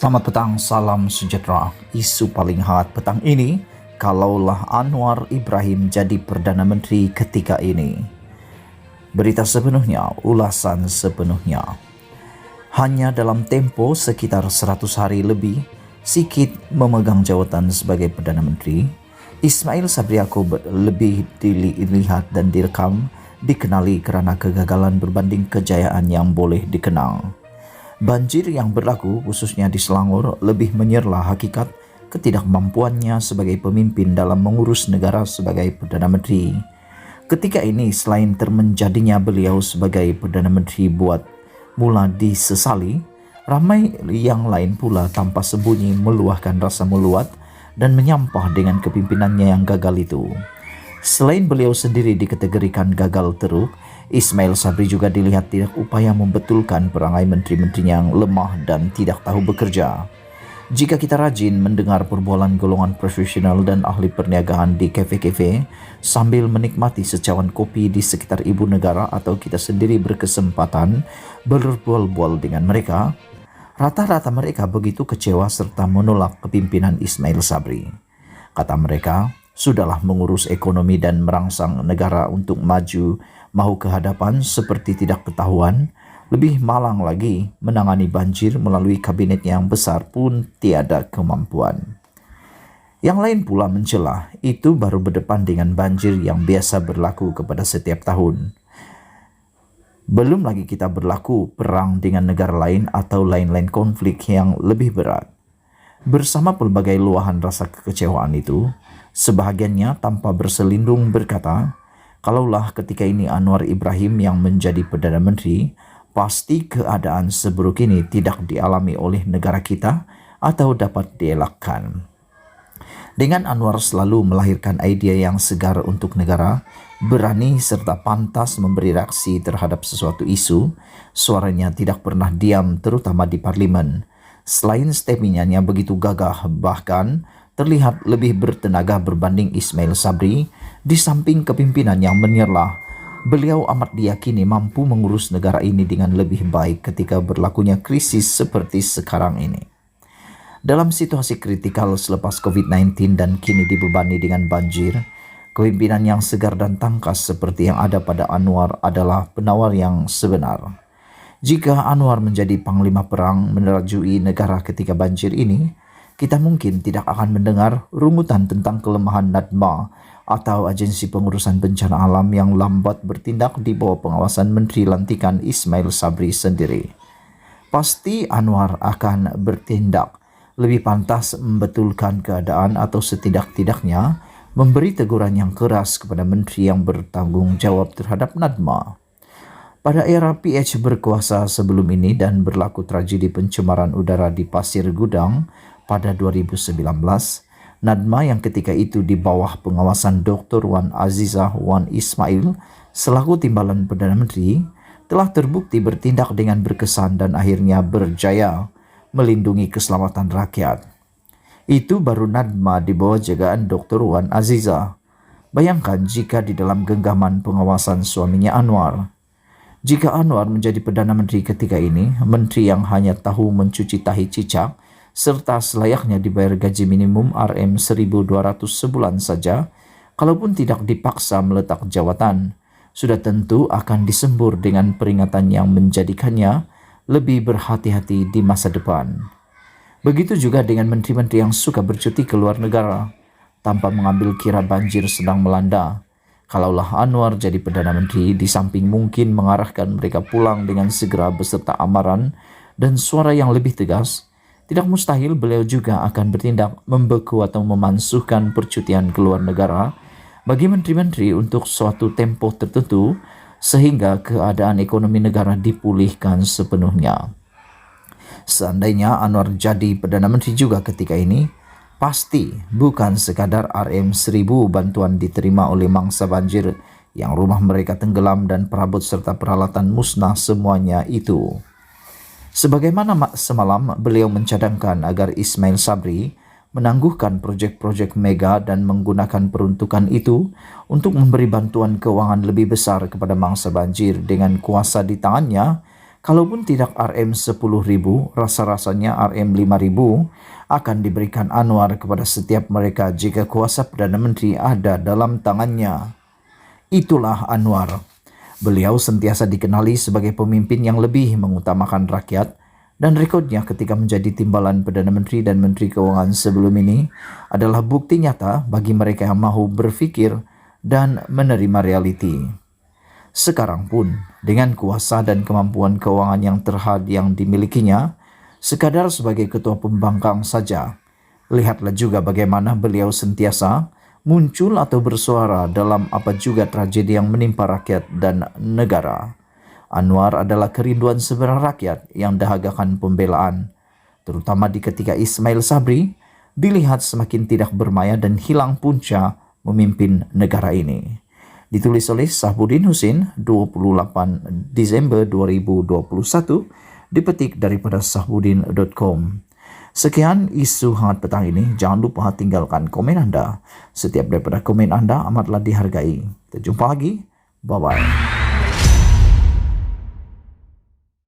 Selamat petang, salam sejahtera. Isu paling hangat petang ini, kalaulah Anwar Ibrahim jadi Perdana Menteri ketika ini. Berita sepenuhnya, ulasan sepenuhnya. Hanya dalam tempo sekitar 100 hari lebih, Sikit memegang jawatan sebagai Perdana Menteri, Ismail Sabri Yaakob lebih dilihat dan direkam, dikenali kerana kegagalan berbanding kejayaan yang boleh dikenang. Banjir yang berlaku khususnya di Selangor lebih menyerlah hakikat ketidakmampuannya sebagai pemimpin dalam mengurus negara sebagai Perdana Menteri. Ketika ini selain termenjadinya beliau sebagai Perdana Menteri buat mula disesali, ramai yang lain pula tanpa sembunyi meluahkan rasa meluat dan menyampah dengan kepimpinannya yang gagal itu. Selain beliau sendiri dikategorikan gagal teruk, Ismail Sabri juga dilihat tidak upaya membetulkan perangai menteri-menterinya yang lemah dan tidak tahu bekerja. Jika kita rajin mendengar perbualan golongan profesional dan ahli perniagaan di kafe-kafe sambil menikmati secawan kopi di sekitar ibu negara atau kita sendiri berkesempatan berbual-bual dengan mereka, rata-rata mereka begitu kecewa serta menolak kepimpinan Ismail Sabri. Kata mereka, sudahlah mengurus ekonomi dan merangsang negara untuk maju, mahu ke hadapan seperti tidak ketahuan, lebih malang lagi menangani banjir melalui kabinet yang besar pun tiada kemampuan. Yang lain pula mencela, itu baru berdepan dengan banjir yang biasa berlaku kepada setiap tahun. Belum lagi kita berlaku perang dengan negara lain atau lain-lain konflik yang lebih berat. Bersama pelbagai luahan rasa kekecewaan itu, sebahagiannya tanpa berselindung berkata, kalaulah ketika ini Anwar Ibrahim yang menjadi Perdana Menteri, pasti keadaan seburuk ini tidak dialami oleh negara kita atau dapat dielakkan. Dengan Anwar selalu melahirkan idea yang segar untuk negara, berani serta pantas memberi reaksi terhadap sesuatu isu, suaranya tidak pernah diam terutama di parlimen. Selain statementnya begitu gagah, bahkan terlihat lebih bertenaga berbanding Ismail Sabri, di samping kepimpinan yang menyerlah, beliau amat diyakini mampu mengurus negara ini dengan lebih baik ketika berlakunya krisis seperti sekarang ini. Dalam situasi kritikal selepas COVID-19 dan kini dibebani dengan banjir, kepimpinan yang segar dan tangkas seperti yang ada pada Anwar adalah penawar yang sebenar. Jika Anwar menjadi panglima perang menerjui negara ketika banjir ini, kita mungkin tidak akan mendengar rungutan tentang kelemahan NADMA atau Agensi Pengurusan Bencana Alam yang lambat bertindak di bawah pengawasan Menteri Lantikan Ismail Sabri sendiri. Pasti Anwar akan bertindak lebih pantas membetulkan keadaan atau setidak-tidaknya memberi teguran yang keras kepada menteri yang bertanggung jawab terhadap NADMA. Pada era PH berkuasa sebelum ini dan berlaku tragedi pencemaran udara di Pasir Gudang pada 2019, NADMA yang ketika itu di bawah pengawasan Dr. Wan Azizah Wan Ismail selaku timbalan Perdana Menteri telah terbukti bertindak dengan berkesan dan akhirnya berjaya melindungi keselamatan rakyat. Itu baru NADMA di bawah jagaan Dr. Wan Azizah. Bayangkan jika di dalam genggaman pengawasan suaminya Anwar. Jika Anwar menjadi Perdana Menteri ketika ini, menteri yang hanya tahu mencuci tahi cicak, serta selayaknya dibayar gaji minimum Rm1.200 sebulan saja, kalaupun tidak dipaksa meletak jawatan, sudah tentu akan disembur dengan peringatan yang menjadikannya lebih berhati-hati di masa depan. Begitu juga dengan menteri-menteri yang suka bercuti ke luar negara, tanpa mengambil kira banjir sedang melanda. Kalaulah Anwar jadi Perdana Menteri, di samping mungkin mengarahkan mereka pulang dengan segera beserta amaran dan suara yang lebih tegas, tidak mustahil beliau juga akan bertindak membeku atau memansuhkan percutian ke luar negara bagi menteri-menteri untuk suatu tempoh tertentu sehingga keadaan ekonomi negara dipulihkan sepenuhnya. Seandainya Anwar jadi Perdana Menteri juga ketika ini, pasti bukan sekadar Rm1.000 bantuan diterima oleh mangsa banjir yang rumah mereka tenggelam dan perabot serta peralatan musnah semuanya itu. Sebagaimana semalam beliau mencadangkan agar Ismail Sabri menangguhkan proyek-proyek mega dan menggunakan peruntukan itu untuk memberi bantuan keuangan lebih besar kepada mangsa banjir dengan kuasa di tangannya, Kalaupun tidak RM10.000, rasa-rasanya RM5.000 akan diberikan Anwar kepada setiap mereka jika kuasa Perdana Menteri ada dalam tangannya. Itulah Anwar. Beliau sentiasa dikenali sebagai pemimpin yang lebih mengutamakan rakyat, dan rekodnya ketika menjadi timbalan Perdana Menteri dan Menteri Keuangan sebelum ini adalah bukti nyata bagi mereka yang mahu berfikir dan menerima realiti. Sekarang pun, dengan kuasa dan kemampuan keuangan yang terhad yang dimilikinya, sekadar sebagai ketua pembangkang saja, lihatlah juga bagaimana beliau sentiasa muncul atau bersuara dalam apa juga tragedi yang menimpa rakyat dan negara. Anwar adalah kerinduan sebenarnya rakyat yang dahagakan pembelaan, terutama di ketika Ismail Sabri dilihat semakin tidak bermaya dan hilang punca memimpin negara ini. Ditulis oleh Sahbudin Husin, 28 Desember 2021, dipetik daripada sahbudin.com. Sekian isu hangat petang ini. Jangan lupa tinggalkan komen Anda. Setiap daripada komen Anda amatlah dihargai. Kita jumpa lagi. Bye-bye.